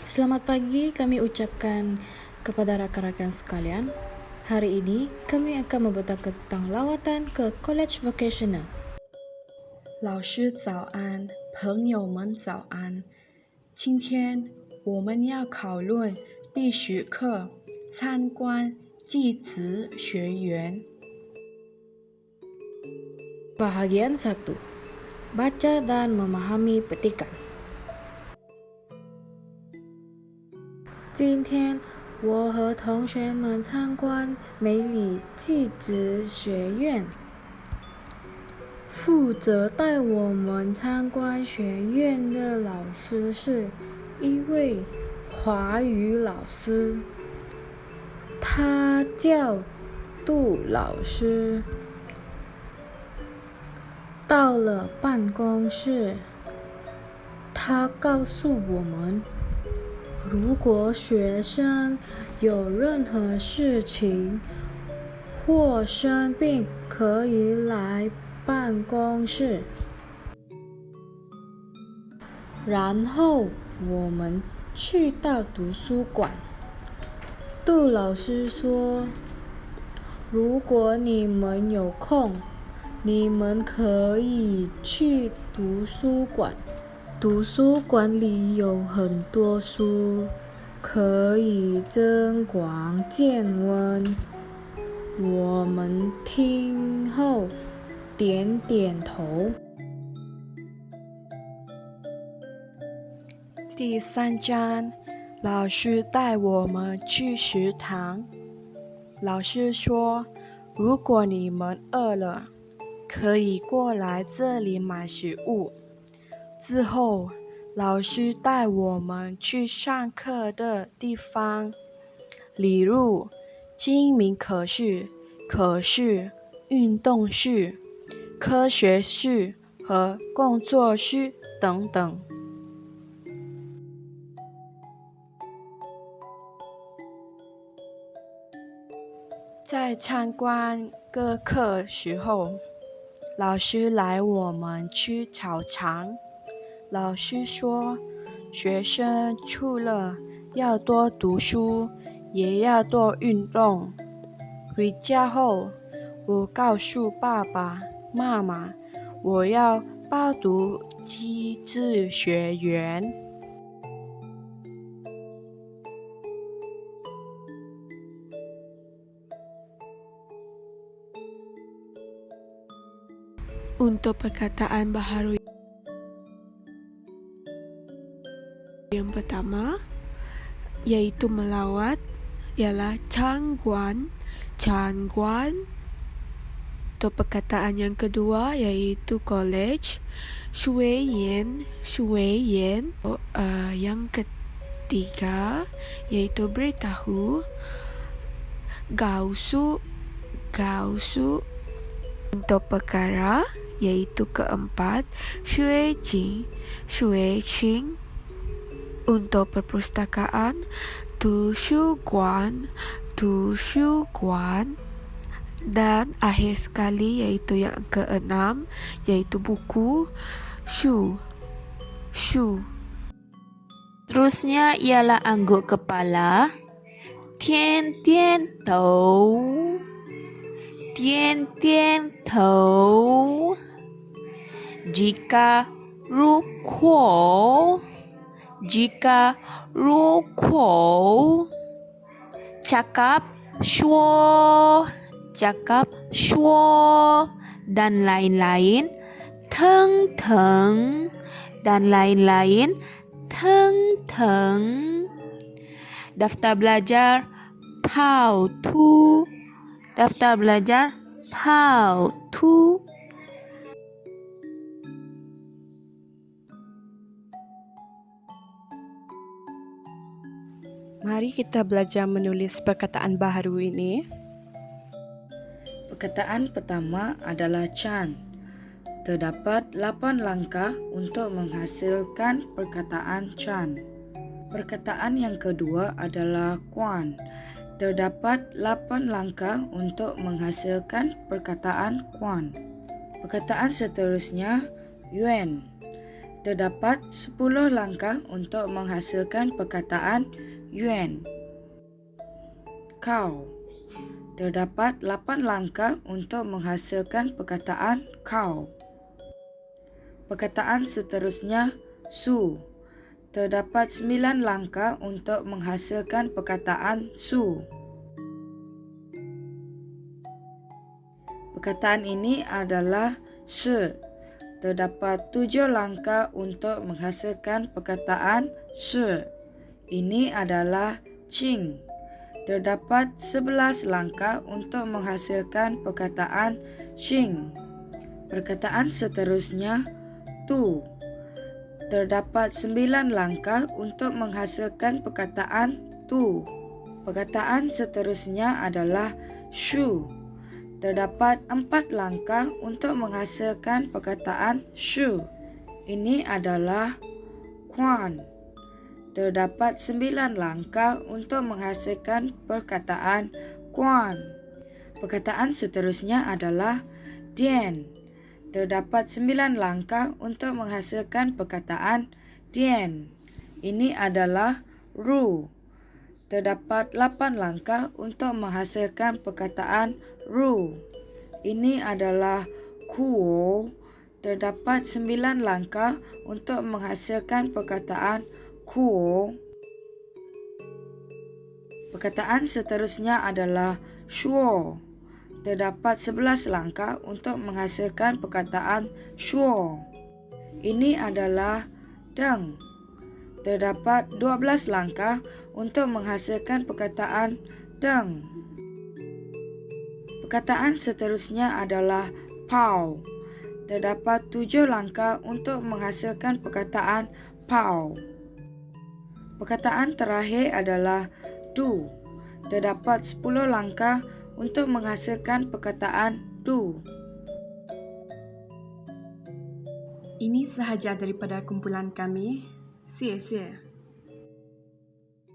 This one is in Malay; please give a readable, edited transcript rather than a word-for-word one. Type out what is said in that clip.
Selamat pagi kami ucapkan kepada rakan-rakan sekalian. Hari ini kami akan membahas tentang lawatan ke College Vocational. 老师早安，朋友们早安。今天我们要讨论第10课，参观技职学园。 Bahagian 1. Baca dan memahami petikan. 今天我和同学们参观美里技职学院。负责带我们参观学院的老师是一位华语老师，他叫杜老师。到了办公室，他告诉我们，如果学生有任何事情或生病，可以来办公室。然后我们去到图书馆。杜老师说，如果你们有空，你们可以去图书馆。图书馆里有很多书，可以增广见闻。我们听后点点头。第3章，老师带我们去食堂。老师说，如果你们饿了，可以过来这里买食物。之后，老师带我们去上课的地方，例如精密考试、运动室、科学室和工作室等等。在参观各课时候，老师来我们去操场。老师说，学生除了要多读书，也要多运动。回家后，我告诉爸爸妈妈，我要报读技职学园。Untuk perkataan baharu yang pertama yaitu melawat ialah cangguan. Untuk perkataan yang kedua yaitu college, shueyan. Yang ketiga yaitu beritahu, gausu. Untuk perkara yaitu keempat, shueqing. Untuk perpustakaan, tushuguan. Dan akhir sekali yaitu yang keenam yaitu buku, shu. Terusnya ialah angguk kepala, tian tian tou. Jika ruko, cakap shuo, dan lain-lain, teng, dan lain-lain, teng. Daftar belajar pao tu. Mari kita belajar menulis perkataan baharu ini. Perkataan pertama adalah Chan. Terdapat 8 langkah untuk menghasilkan perkataan Chan. Perkataan yang kedua adalah Quan. Terdapat 8 langkah untuk menghasilkan perkataan Quan. Perkataan seterusnya Yuan. Terdapat 10 langkah untuk menghasilkan perkataan yuan. Kau. Terdapat 8 langkah untuk menghasilkan perkataan kau. Perkataan seterusnya su. Terdapat 9 langkah untuk menghasilkan perkataan su. Perkataan ini adalah shi. Terdapat 7 langkah untuk menghasilkan perkataan shi. Ini adalah qing. Terdapat 11 langkah untuk menghasilkan perkataan qing. Perkataan seterusnya tu. Terdapat 9 langkah untuk menghasilkan perkataan tu. Perkataan seterusnya adalah shu. Terdapat 4 langkah untuk menghasilkan perkataan shu. Ini adalah quan. Terdapat 9 langkah untuk menghasilkan perkataan quan. Perkataan seterusnya adalah dian. Terdapat 9 langkah untuk menghasilkan perkataan dian. Ini adalah ru. Terdapat 8 langkah untuk menghasilkan perkataan ru. Ini adalah kuo. Terdapat 9 langkah untuk menghasilkan perkataan kuo. Perkataan seterusnya adalah shuo. Terdapat 11 langkah untuk menghasilkan perkataan shuo. Ini adalah deng. Terdapat 12 langkah untuk menghasilkan perkataan deng. Perkataan seterusnya adalah pao. Terdapat 7 langkah untuk menghasilkan perkataan pao. Perkataan terakhir adalah du. Terdapat 10 langkah untuk menghasilkan perkataan du. Ini sahaja daripada kumpulan kami. 谢谢。